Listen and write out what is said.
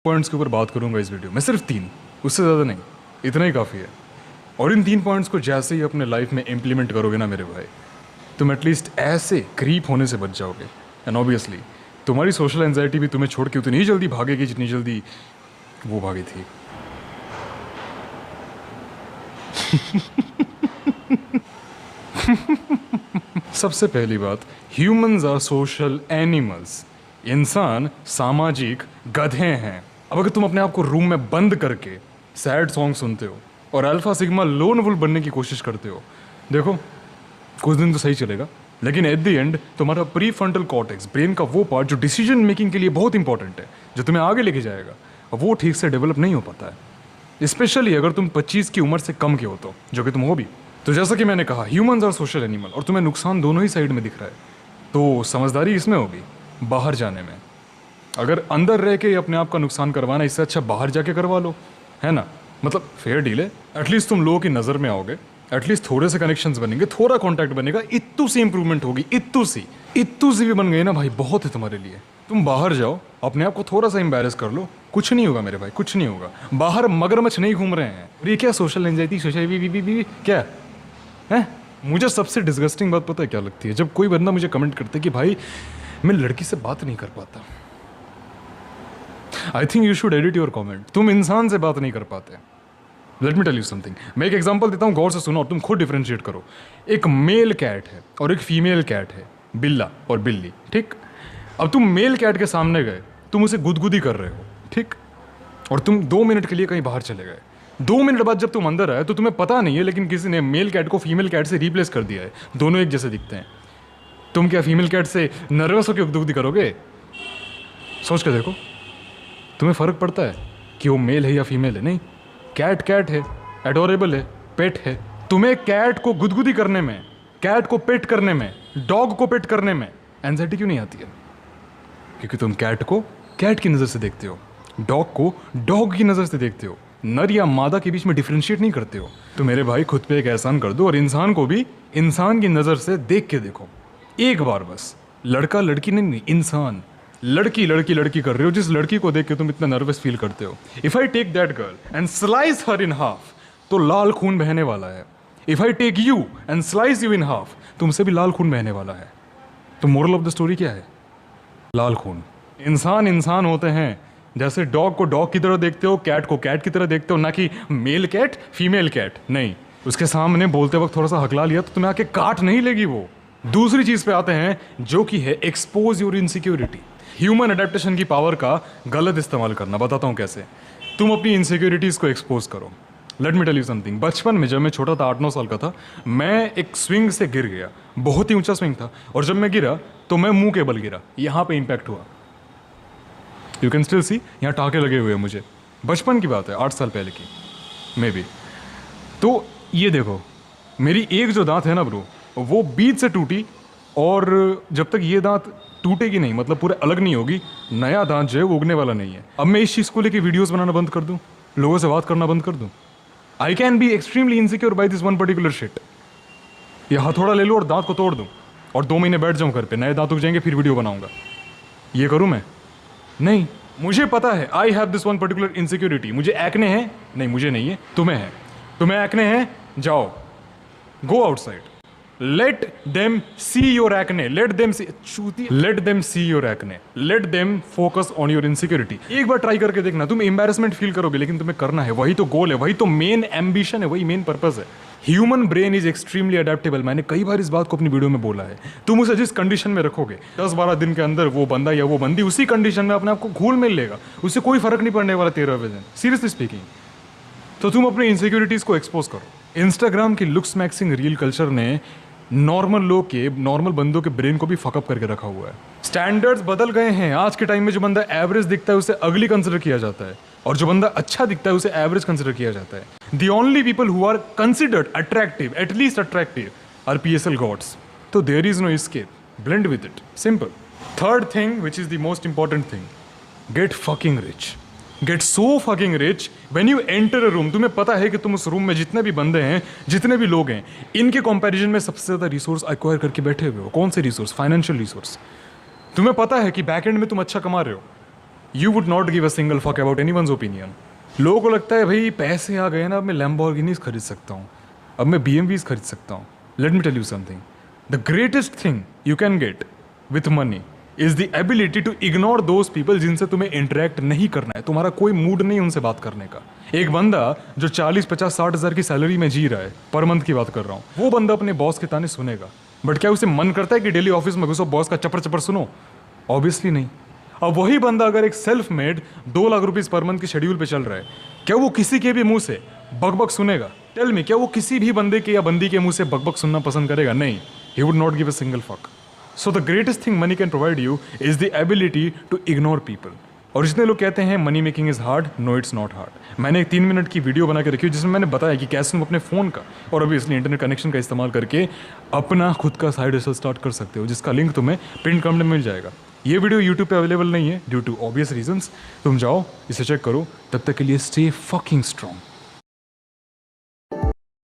Points के ऊपर बात करूंगा इस वीडियो में, सिर्फ 3, उससे ज़्यादा नहीं, इतना ही काफ़ी है। और इन 3 पॉइंट्स को जैसे ही अपने लाइफ में इम्प्लीमेंट करोगे ना मेरे भाई, तुम एटलीस्ट ऐसे क्रीप होने से बच जाओगे। एंड ऑब्वियसली तुम्हारी सोशल एंजाइटी भी तुम्हें छोड़ के उतनी ही जल्दी भागेगी जितनी जल्दी वो भागी थी। सबसे पहली बात, ह्यूमंस आर सोशल एनिमल्स। इंसान सामाजिक गधे हैं। अब अगर तुम अपने आप को रूम में बंद करके सैड सॉन्ग सुनते हो और अल्फा सिग्मा लोन वुल्फ बनने की कोशिश करते हो, देखो कुछ दिन तो सही चलेगा, लेकिन एट द एंड तुम्हारा प्री फ्रंटल कॉर्टेक्स, ब्रेन का वो पार्ट जो डिसीजन मेकिंग के लिए बहुत इंपॉर्टेंट है, जो तुम्हें आगे लेके जाएगा, वो ठीक से डेवलप नहीं हो पाता है। स्पेशली अगर तुम 25 की उम्र से कम के हो तो, जो कि तुम हो भी। तो जैसा कि मैंने कहा, ह्यूमंस आर सोशल एनिमल और तुम्हें नुकसान दोनों ही साइड में दिख रहा है। तो समझदारी इसमें होगी बाहर जाने में। अगर अंदर रह के अपने आप का नुकसान करवाना, इससे अच्छा बाहर जाके करवा लो, है ना। मतलब फेयर डील है। एटलीस्ट तुम लोगों की नज़र में आओगे, एटलीस्ट थोड़े से कनेक्शंस बनेंगे, थोड़ा कांटेक्ट बनेगा, इत्तू सी इंप्रूवमेंट होगी, इत्तू सी भी बन गई ना भाई, बहुत है तुम्हारे लिए। तुम बाहर जाओ, अपने आप को थोड़ा सा एम्बैरेस कर लो, कुछ नहीं होगा मेरे भाई, कुछ नहीं होगा। बाहर मगरमच्छ नहीं घूम रहे हैं। और ये क्या सोशल एंजाइटी, सोशल क्या है? मुझे सबसे डिस्गस्टिंग बात पता है क्या लगती है? जब कोई बंदा मुझे कमेंट करता है कि भाई मैं लड़की से बात नहीं कर पाता। I think you should edit your comment. तुम इंसान से बात नहीं कर पाते। Let me tell you something. मैं एक एग्जांपल देता हूँ, गौर से सुनो और तुम खुद डिफरेंशिएट करो। एक मेल कैट है और एक फीमेल कैट है, बिल्ला और बिल्ली, ठीक। अब तुम मेल कैट के सामने गए, तुम उसे गुदगुदी कर रहे हो, ठीक, और तुम 2 मिनट के लिए कहीं बाहर चले गए। 2 मिनट बाद जब तुम अंदर आए तो तुम्हें पता नहीं है, लेकिन किसी ने मेल कैट को फीमेल कैट से रिप्लेस कर दिया है। दोनों एक जैसे दिखते हैं। तुम क्या फीमेल कैट से नर्वस होकर गुदगुदी करोगे? सोच के देखो, तुम्हें फ़र्क पड़ता है कि वो मेल है या फीमेल है? नहीं, कैट कैट है, एडोरेबल है, पेट है। तुम्हें कैट को गुदगुदी करने में, कैट को पेट करने में, डॉग को पेट करने में एंजाइटी क्यों नहीं आती है? क्योंकि तुम कैट को कैट की नज़र से देखते हो, डॉग को डॉग की नज़र से देखते हो, नर या मादा के बीच में डिफ्रेंशिएट नहीं करते हो। तो मेरे भाई खुद पे एक एहसान कर दो और इंसान को भी इंसान की नज़र से देख के देखो एक बार बस। लड़का लड़की नहीं, इंसान। लड़की लड़की लड़की कर रहे हो, जिस लड़की को देख के तुम इतना नर्वस फील करते हो। If I take that girl and slice her in half, तो लाल खून बहने वाला है। If I take you and slice you in half, तुमसे भी लाल खून बहने वाला है। तो मोरल ऑफ द स्टोरी क्या है? लाल खून। इंसान इंसान होते हैं। जैसे डॉग को डॉग की तरह देखते हो, कैट को कैट की तरह देखते हो, ना कि मेल कैट फीमेल कैट। नहीं, उसके सामने बोलते वक्त थोड़ा सा हकला लिया तो तुम्हें आके काट नहीं लेगी वो। दूसरी चीज पे आते हैं, जो कि है expose your insecurity. Human adaptation की पावर का गलत इस्तेमाल करना। बताता हूँ कैसे। तुम अपनी इनसिक्योरिटीज को एक्सपोज करो। Let me tell you something. बचपन में जब मैं छोटा था, 8-9 साल का था, मैं एक स्विंग से गिर गया। बहुत ही ऊंचा स्विंग था, और जब मैं गिरा तो मैं मुंह के बल गिरा, यहाँ पे इंपैक्ट हुआ। यू कैन स्टिल सी, यहाँ टाँके लगे हुए हैं मुझे। बचपन की बात है, 8 साल पहले की मे बी। तो ये देखो, मेरी एक जो दांत है ना ब्रो, वो बीच से टूटी, और जब तक ये दांत टूटेगी नहीं, मतलब पूरे अलग नहीं होगी, नया दांत जो है वो उगने वाला नहीं है। अब मैं इस चीज़ को लेके वीडियोस बनाना बंद कर दूं, लोगों से बात करना बंद कर दूं? I can be extremely insecure by this one particular shit. ये हथौड़ा ले लूँ और दांत को तोड़ दूँ और 2 महीने बैठ जाऊँ घर पे, नए दांत उग जाएंगे, फिर वीडियो बनाऊंगा। ये करूँ मैं? नहीं। मुझे पता है, I have this one particular insecurity. मुझे एक्ने है? नहीं, मुझे नहीं है, तुम्हें है। तुम्हें एक्ने है? जाओ, go outside, let them see your acne, let them see your acne, let them focus on your insecurity। एक बार ट्राई करके देखना, तुम एम्बैरेसमेंट फील करोगे, लेकिन तुम्हें करना है, वही तो गोल है, वही तो मेन एम्बिशन है, वही मेन पर्पस है। Human brain is extremely adaptable. मैंने कई बार इस बात को अपनी वीडियो में बोला है। तुम उसे जिस कंडीशन में रखोगे, 10-12 दिन के अंदर वो बंदा या वो बंदी उसी कंडीशन में अपने आप को घुल मिल लेगा। उससे कोई फर्क नहीं पड़ने वाला 13वें दिन, सीरियसली स्पीकिंग। तो तुम अपनी इनसिक्योरिटीज को एक्सपोज करो। इंस्टाग्राम की लुक्स मैक्सिंग रील कल्चर ने नॉर्मल लोग के, नॉर्मल बंदों के ब्रेन को भी फकअप करके रखा हुआ है। स्टैंडर्ड्स बदल गए हैं। आज के टाइम में जो बंदा एवरेज दिखता है उसे अगली कंसिडर किया जाता है, और जो बंदा अच्छा दिखता है उसे एवरेज कंसिडर किया जाता है। The only people who are considered attractive, at least attractive, are PSL gods. तो there is no escape, blend with it, simple. Third thing which is the most important thing, get fucking rich. Get so fucking rich when you enter a room. तुम्हें पता है कि तुम उस room में जितने भी बंदे हैं, जितने भी लोग हैं, इनके कंपैरिजन में सबसे ज़्यादा रिसोर्स एक्वायर करके बैठे हुए हो। कौन से रिसोर्स? Financial resource. तुम्हें पता है कि बैक एंड में तुम अच्छा कमा रहे हो, you would not give a single fuck about anyone's opinion. लोगों को लगता है भाई पैसे आ गए ना, अब मैं लैम्बोर्गिनीज खरीद सकता हूँ, अब मैं BMWs खरीद सकता हूँ। Let me tell you something, the greatest thing you can get with money is the ability to ignore those people जिनसे तुम्हें इंटरेक्ट नहीं करना है, तुम्हारा कोई मूड नहीं उनसे बात करने का। एक बंदा जो 40-50-60 हज़ार की सैलरी में जी रहा है, पर मंथ की बात कर रहा हूँ, वो बंदा अपने बॉस के ताने सुनेगा, बट क्या उसे मन करता है कि डेली ऑफिस में घुसो बॉस का चपर चपर सुनो? ऑब्वियसली नहीं। अब वही बंदा अगर एक self made 2 lakh rupees per month की शेड्यूल पे चल रहा है, क्या वो किसी के भी मुंह से बकबक सुनेगा? टेल मी, क्या वो किसी भी बंदे के या बंदी के मुंह से बकबक सुनना पसंद करेगा? नहीं, he would not give a single fuck. So the greatest thing money can provide you is the ability to ignore people. और जितने लोग कहते हैं money making is hard, no it's not hard. मैंने एक 3 मिनट की वीडियो बना के रखी है जिसमें मैंने बताया कि कैसे तुम अपने फ़ोन का और अभी इसलिए इंटरनेट कनेक्शन का इस्तेमाल करके अपना खुद का साइड हसल स्टार्ट कर सकते हो, जिसका लिंक तुम्हें पिन कमेंट में मिल जाएगा। ये वीडियो यूट्यूब पे अवेलेबल नहीं है ड्यू टू ऑब्वियस रीजंस। तुम जाओ इसे चेक करो, तब तक के लिए स्टे फकिंग स्ट्रॉन्ग।